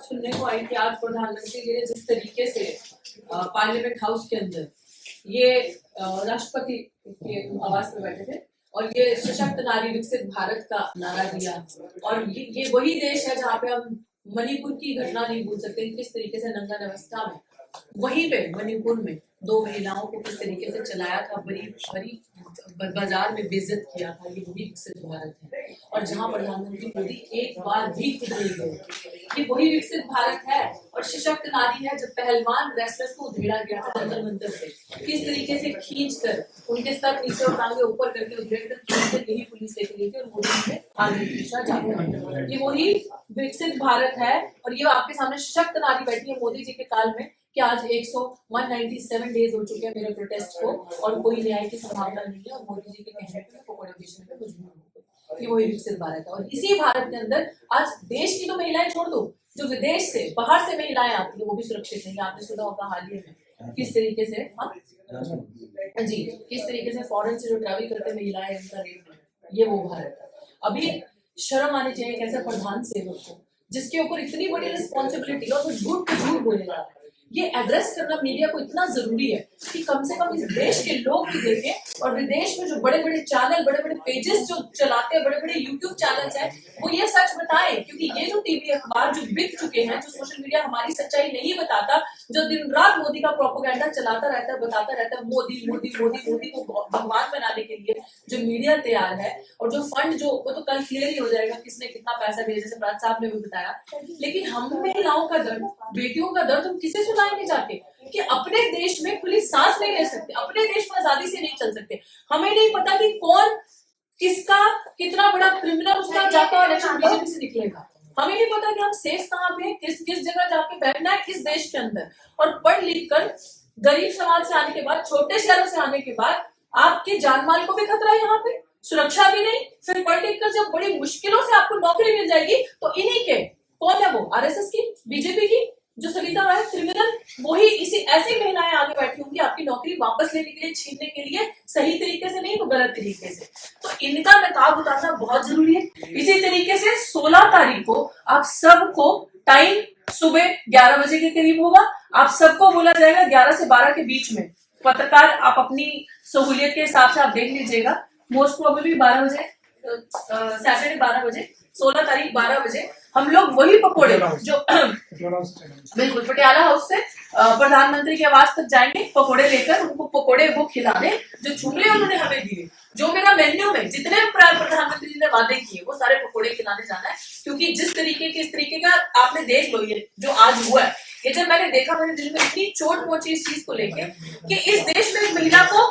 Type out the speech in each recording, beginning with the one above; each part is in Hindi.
सुनने को आई कि आज प्रधानमंत्री जी ने जिस तरीके से पार्लियामेंट हाउस के अंदर ये राष्ट्रपति के आवास में बैठे थे और ये सशक्त नारी विकसित भारत का नारा दिया, और ये वही देश है जहाँ पे हम मणिपुर की घटना नहीं भूल सकते। किस तरीके से नंगा अवस्था में वहीं पे मणिपुर में 2 महिलाओं को किस तरीके से चलाया था, बड़ी बाजार में बेइज्जत किया था। ये वही विकसित भारत है, और जहाँ प्रधानमंत्री मोदी एक बार भी खुद नहीं गए, ये वही विकसित भारत है। और सशक्त नारी है। जब पहलवान रेसलर्स को उधेड़ा गया था जंतर मंतर से, किस तरीके से खींच कर उनके सर नीचे और टांगे ऊपर करके उधेड़ कर खींच कर यही पुलिस लेके गई थी और मोदी ने आगे दिशा जाकर, ये वही विकसित भारत है। और ये आपके सामने सशक्त नारी बैठी है मोदी जी के काल में कि आज 197 डेज हो चुके हैं मेरे प्रोटेस्ट को और कोई न्याय की संभावना नहीं है, और मोदी जी के कहने पे पकौड़े बेचने पे मजबूर हो गए। ये वही विकसित भारत है। और इसी भारत के अंदर आज देश की तो महिलाएं छोड़ दो, जो विदेश से बाहर से महिलाएं आती है वो भी सुरक्षित नहीं। आपने सुना होगा हाल ही में किस तरीके से जी किस तरीके से फॉरेन से जो ट्रैवल करते महिलाएं उनका रेप है। ये वो भारत है। अभी शर्म आनी चाहिए कैसे प्रधान सेवक को, जिसके ऊपर इतनी बड़ी रिस्पॉन्सिबिलिटी और वो झूठ पे झूठ बोलेगा। ये एड्रेस करना मीडिया को इतना जरूरी है कि कम से कम इस देश के लोग भी देखें, और विदेश में जो बड़े बड़े चैनल, बड़े बड़े पेजेस जो चलाते हैं, बड़े बड़े यूट्यूब चैनल्स हैं, वो ये सच बताएं। क्योंकि ये जो टीवी अखबार जो बिक चुके हैं, जो सोशल मीडिया हमारी सच्चाई नहीं बताता, जो दिन रात मोदी का प्रोपेगेंडा चलाता रहता है, बताता रहता है मोदी मोदी मोदी मोदी को भगवान बनाने के लिए जो मीडिया तैयार है, और जो फंड जो वो तो कल क्लियर ही हो जाएगा किसने कितना पैसा दिया, जैसे राज साहब ने भी बताया। लेकिन हम महिलाओं का दर्द, बेटियों का दर्द हम किसे सुनाएंगे जाके कि अपने देश में खुली सांस नहीं ले सकते, अपने देश में आजादी से नहीं चल सकते। हमें नहीं पता कि कौन किसका कितना बड़ा क्रिमिनल उसका जाता है इलेक्शन बीजेपी से निकलेगा। हमें नहीं पता कि हम सेफ कहाँ पे, किस जगह जाके बैठना है इस देश के अंदर। और पढ़ लिख कर गरीब समाज से आने के बाद, छोटे शहरों से आने के बाद आपके जान माल को भी खतरा है, यहाँ पे सुरक्षा भी नहीं। फिर पढ़ लिख कर जब बड़ी मुश्किलों से आपको नौकरी मिल जाएगी तो इन्हीं के, कौन है वो, आरएसएस की, बीजेपी की जो सविता राय क्रिमिनल, वही इसी ऐसी महिलाएं आगे बैठी होंगी आपकी नौकरी वापस लेने के लिए, छीनने के लिए, सही तरीके से नहीं तो गलत तरीके से। तो इनका नकाब उतारना बहुत जरूरी है। इसी तरीके से 16 तारीख को आप सबको टाइम सुबह 11 बजे के करीब होगा। आप सबको बोला जाएगा 11 से 12 के बीच में। पत्रकार आप अपनी सहूलियत के हिसाब से आप देख लीजिएगा। मोस्ट प्रोबेबली 12 बजे, सैटरडे 12 बजे, 16 तारीख 12 बजे हम लोग वही पकोड़े जो बिल्कुल पटियाला हाउस से प्रधानमंत्री के आवास तक जाएंगे, पकोड़े लेकर उनको पकोड़े वो खिलाने जो जुमले उन्होंने हमें दिए, जो मेरा मेन्यू में जितने प्रधानमंत्री जी ने वादे किए वो सारे पकोड़े खिलाने जाना है। क्योंकि जिस तरीके के, इस तरीके का आपने देख लो ये जो आज हुआ है, ये जब मैंने देखा मेरे दिल में इतनी चोट पहुंची इस चीज को लेके कि इस देश में महिला को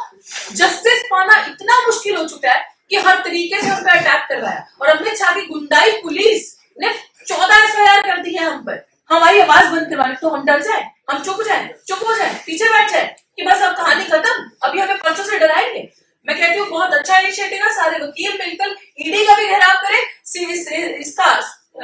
जस्टिस पाना इतना मुश्किल हो चुका है कि हर तरीके से हम पे अटैक कर रहा है। और अमित शाह की गुंडाई पुलिस ने 14 एफआईआर कर दी है हम पर, हमारी आवाज बंद करवाने। तो हम डर जाए, हम चुप हो जाए, पीछे बैठ जाए कि बस अब कहानी खत्म, अभी हमें परसों से डराएंगे। मैं कहती हूँ बहुत अच्छा इनिशिएटिव है, सारे वकील मिलकर ईडी का भी घेराव करें, इसका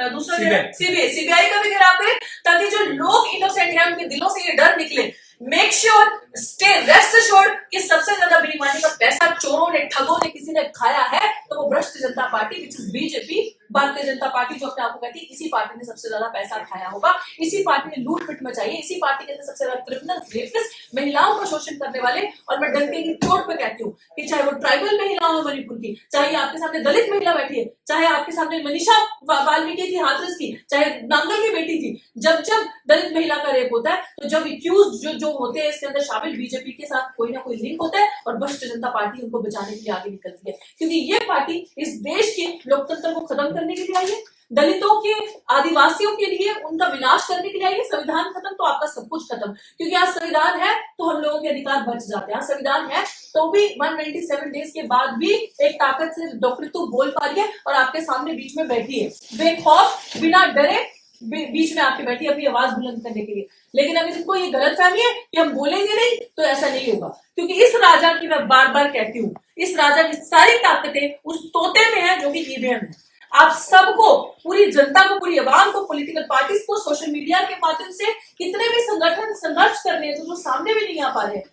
दूसरा सीबीआई का भी घेराव करें, ताकि जो लोग इनोसेंट हैं उनके दिलों से ये डर निकले। Make sure, stay rest assured कि सबसे ज्यादा बेईमानी का पैसा चोरों ने, ठगों ने, किसी ने खाया है तो वो भ्रष्ट जनता party which is BJP, Bharatiya Janata party जो अपने आप को कहती है, इसी पार्टी ने सबसे ज्यादा पैसा खाया होगा, इसी पार्टी ने लूट पिट मचाई है, इसी पार्टी के सबसे ज्यादा क्रिमिनल, रेपिस्ट, महिलाओं का शोषण करने वाले। और मैं डंके की चोट पे कहती हूँ कि चाहे वो ट्राइबल महिला हो मणिपुर की, चाहे आपके सामने दलित महिला बैठी है, चाहे आपके सामने मनीषा वाल्मीकि थी हाथरस की, चाहे नांगल की बेटी थी, जब दलित महिला का रेप होता है तो जब एक्यूज जो होते हैं इसके अंदर शामिल बीजेपी के साथ कोई ना कोई लिंक होता है और भ्रष्ट जनता पार्टी उनको बचाने के लिए आगे निकलती है। क्योंकि ये पार्टी इस देश के लोकतंत्र को खत्म करने के लिए आई है, दलितों के, आदिवासियों के लिए उनका विनाश करने के लिए आई है। संविधान खत्म तो आपका सब कुछ खत्म, क्योंकि आज संविधान है तो हम लोगों के अधिकार बच जाते हैं। संविधान है तो भी 197 डेज के बाद भी एक ताकत से डॉक्टर तू बोल पा रही है और आपके सामने बीच में बैठी है, बेखौफ, बिना डरे बीच में आपके बैठी अपनी आवाज बुलंद करने के लिए। लेकिन अगर इनको ये गलतफहमी है कि हम बोलेंगे नहीं तो ऐसा नहीं होगा, क्योंकि इस राजा की, मैं बार बार कहती हूँ, इस राजा की सारी ताकतें उस तोते में है जो कि ईवीएम है। आप सबको, पूरी जनता को, पूरी आवाम को, पॉलिटिकल पार्टीज को सोशल मीडिया के माध्यम से कितने भी संगठन संघर्ष कर रहे हैं जो सामने भी नहीं आ पा रहे हैं,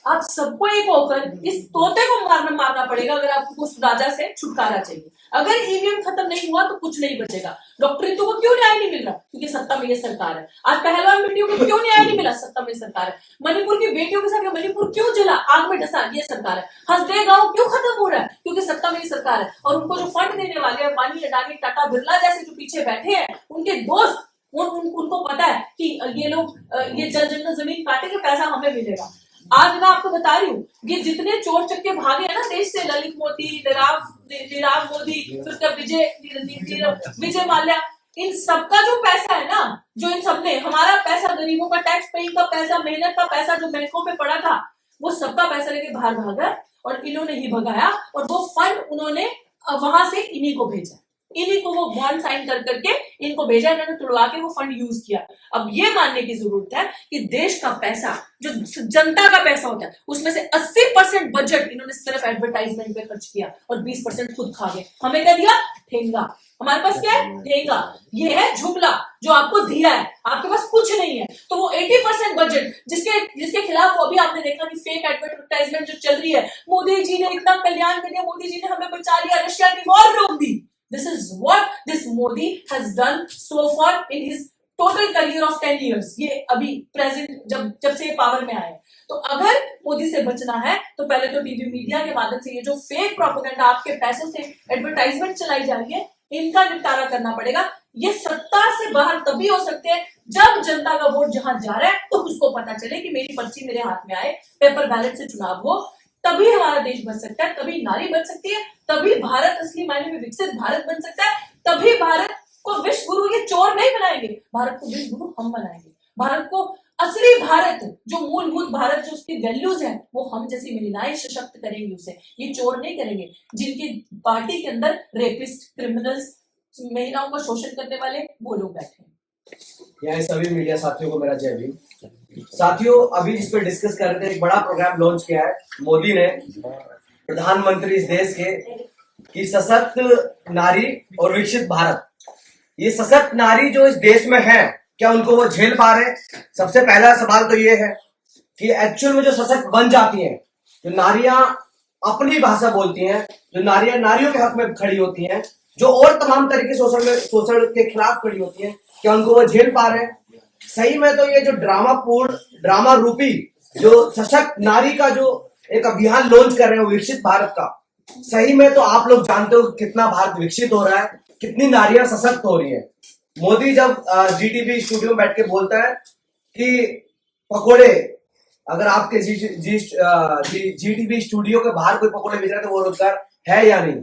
आप सबको एक होकर इस तोते को मारना पड़ेगा अगर आपको उस राजा से छुटकारा चाहिए। अगर ईवीएम खत्म नहीं हुआ तो कुछ नहीं बचेगा। डॉक्टर रितु को क्यों न्याय नहीं मिल रहा? क्योंकि सत्ता में ये सरकार है। आज पहलवान बेटियों को क्यों न्याय नहीं मिला? सत्ता में सरकार है। मणिपुर की बेटियों के साथ मणिपुर क्यों जला, आग में डसा, ये सरकार है। हसदेव गांव क्यों खत्म हो रहा है? क्योंकि सत्ता में ये सरकार है। और उनको जो फंड देने वाले हैं, अंबानी, अडानी, टाटा, बिरला जैसे जो पीछे बैठे हैं, उनके दोस्त, उनको पता है कि ये लोग ये जल जंगल जमीन काटेंगे, पैसा हमें मिलेगा। आज मैं आपको बता रही हूँ, ये जितने चोर चक्के भागे हैं ना देश से, ललित मोदी, नीरव मोदी, फिर विजय माल्या, इन सबका जो पैसा है ना, जो इन सबने हमारा पैसा, गरीबों का टैक्स पेइंग का पैसा, मेहनत का पैसा जो बैंकों में पड़ा था, वो सबका पैसा लेके बाहर भागा और इन्होंने ही भगाया। और वो फंड उन्होंने वहां से इन्हीं को भेजा, इन्हीं को वो बॉन्ड साइन कर करके इनको भेजा, इन्होंने तुड़वा के वो फंड यूज किया। अब ये मानने की जरूरत है कि देश का पैसा, जो जनता का पैसा होता है, उसमें से 80% बजट इन्होंने सिर्फ एडवर्टाइजमेंट पे खर्च किया और 20% खुद खा गए। हमें क्या दिया? ठेंगा। हमारे पास क्या है? ठेंगा। ये है जुमला जो आपको दिया है, आपके पास कुछ नहीं है। तो वो 80% बजट जिसके खिलाफ वो अभी आपने देखा कि फेक एडवर्टाइजमेंट जो चल रही है, मोदी जी ने इतना कल्याण कर दिया, मोदी जी ने हमें बचा लिया, रशिया की वॉर रोक दी। This is what this Modi has done so far in his total career of 10 years. ये अभी प्रेजेंट जब से पावर में आए। तो अगर मोदी से बचना है तो पहले तो टीवी मीडिया के माध्यम से ये जो फेक प्रोपेगेंडा, आपके पैसों से एडवर्टाइजमेंट चलाई जा रही है, इनका निपटारा करना पड़ेगा। ये सत्ता से बाहर तभी हो सकते हैं जब जनता का वोट जहां जा रहा है तो उसको पता चले कि मेरी पर्ची मेरे हाथ में आए, पेपर बैलेट से चुनाव हो, तभी हमारा देश बच सकता है, तभी नारी बच सकती है, तभी भारत असली मायने में विकसित भारत बन सकता है, तभी भारत को विश्व गुरु ये चोर नहीं बनाएंगे, भारत को विश्व गुरु हम बनाएंगे। भारत को असली भारत, जो मूलभूत भारत, जो उसकी वैल्यूज है, वो हम जैसी महिलाएं सशक्त करेंगे उसे, ये चोर नहीं करेंगे जिनकी पार्टी के अंदर रेपिस्ट, क्रिमिनल्स, महिलाओं का शोषण करने वाले वो लोग बैठे हैं। यहाँ सभी मीडिया साथियों को मेरा जय भीम। साथियों, अभी जिस पे डिस्कस कर रहे थे, एक बड़ा प्रोग्राम लॉन्च किया है मोदी ने, प्रधानमंत्री इस देश के, कि सशक्त नारी और विकसित भारत। ये सशक्त नारी जो इस देश में है, क्या उनको वो झेल पा रहे हैं? सबसे पहला सवाल तो ये है कि एक्चुअल में जो सशक्त बन जाती हैं, जो नारियां अपनी भाषा बोलती हैं, जो नारियां नारियों के हक में खड़ी होती हैं, जो और तमाम तरीके शोषण के खिलाफ खड़ी होती हैं, क्या उनको वो झेल पा रहे हैं? सही में तो ये जो ड्रामा रूपी जो सशक्त नारी का जो एक अभियान लॉन्च कर रहे हैं विकसित भारत का, सही में तो आप लोग जानते हो कितना भारत विकसित हो रहा है, कितनी नारियां सशक्त हो रही है। मोदी जब जीटीबी स्टूडियो में बैठ के बोलता है कि पकोड़े, अगर आपके जीटीबी स्टूडियो के बाहर कोई पकोड़े बेच रहा है तो वो रोजगार है या नहीं?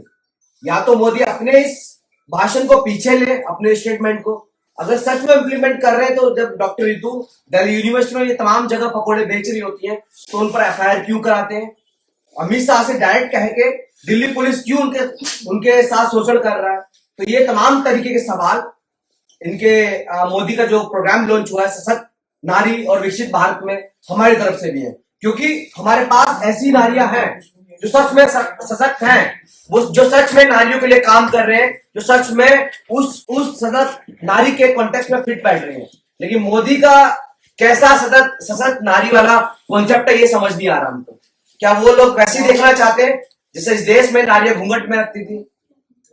या तो मोदी अपने इस भाषण को पीछे ले, अपने स्टेटमेंट को, अगर सच में इम्प्लीमेंट कर रहे हैं तो जब डॉक्टर रितु दिल्ली यूनिवर्सिटी में ये तमाम जगह पकोड़े बेच रही होती हैं तो उन पर एफआईआर क्यों कराते हैं? अमित शाह से डायरेक्ट कह के दिल्ली पुलिस क्यों उनके साथ शोषण कर रहा है? तो ये तमाम तरीके के सवाल इनके मोदी का जो प्रोग्राम लॉन्च हुआ है सशक्त नारी और विकसित भारत में, हमारी तरफ से भी है, क्योंकि हमारे पास ऐसी नारियां हैं जो सच में सशक्त हैं, वो जो सच में नारियों के लिए काम कर रहे हैं, जो सच में उस सशक्त नारी के कॉन्टेक्स्ट में फिट बैठ रहे हैं। लेकिन मोदी का कैसा सशक्त नारी वाला कॉन्सेप्ट है ये समझ नहीं आ रहा हमको। क्या वो लोग वैसे ही देखना चाहते हैं जैसे इस देश में नारियां घूंघट में रखती थी?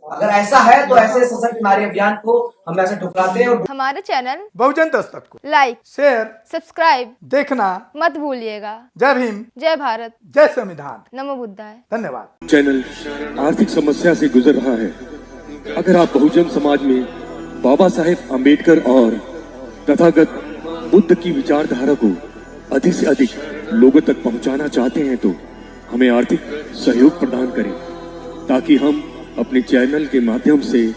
अगर ऐसा है तो ऐसे सशक्त नारी अभियान को हम ऐसे ठुकराते हैं। और हमारे चैनल बहुजन दस्तक को लाइक, शेयर, सब्सक्राइब देखना मत भूलिएगा। जय भीम, जय भारत, जय संविधान, नमो बुद्धाय। धन्यवाद। चैनल आर्थिक समस्या से गुजर रहा है। अगर आप बहुजन समाज में बाबा साहेब अम्बेडकर और तथागत बुद्ध की विचारधारा को अधिक से अधिक लोगों तक पहुंचाना चाहते हैं तो हमें आर्थिक सहयोग प्रदान करें, ताकि हम अपने चैनल के माध्यम से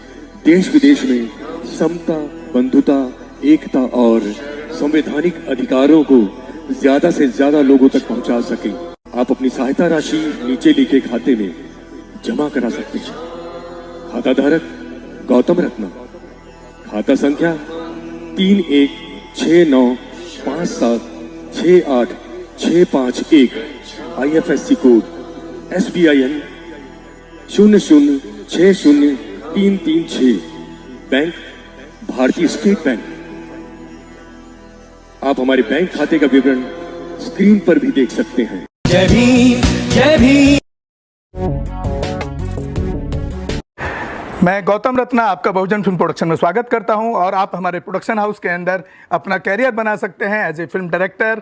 देश विदेश में समता, बंधुता, एकता और संवैधानिक अधिकारों को ज्यादा से ज्यादा लोगों तक पहुंचा सकें। आप अपनी सहायता राशि नीचे लिखे खाते में जमा करा सकते हैं। खाता धारक गौतम रत्ना, खाता संख्या 3169576865 IFSC कोड SBIN 0060336, बैंक भारतीय स्टेट बैंक। आप हमारे बैंक खाते का विवरण स्क्रीन पर भी देख सकते हैं। जय भीम जय भीम। मैं गौतम रत्ना आपका बहुजन फिल्म प्रोडक्शन में स्वागत करता हूं और आप हमारे प्रोडक्शन हाउस के अंदर अपना कैरियर बना सकते हैं as a film director,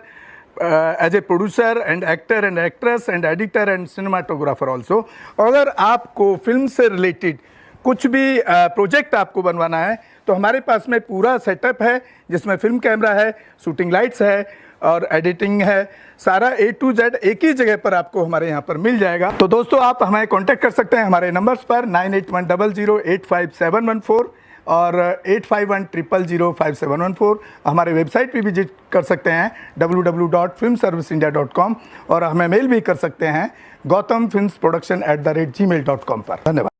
as a producer and actor and actress and editor and cinematographer also. अगर आपको फिल्म से रिलेटेड कुछ भी प्रोजेक्ट आपको बनवाना है तो हमारे पास में पूरा सेटअप है, जिसमें फिल्म कैमरा है, शूटिंग लाइट्स है और एडिटिंग है। सारा A to Z एक ही जगह पर आपको हमारे यहाँ पर मिल जाएगा। तो दोस्तों आप हमें कांटेक्ट कर सकते हैं हमारे नंबर्स पर 9810085714 और 8510005714। हमारे वेबसाइट पे विजिट कर सकते हैं www.filmserviceindia.com और हमें मेल भी कर सकते हैं gautamfilmsproduction@gmail.com पर। धन्यवाद।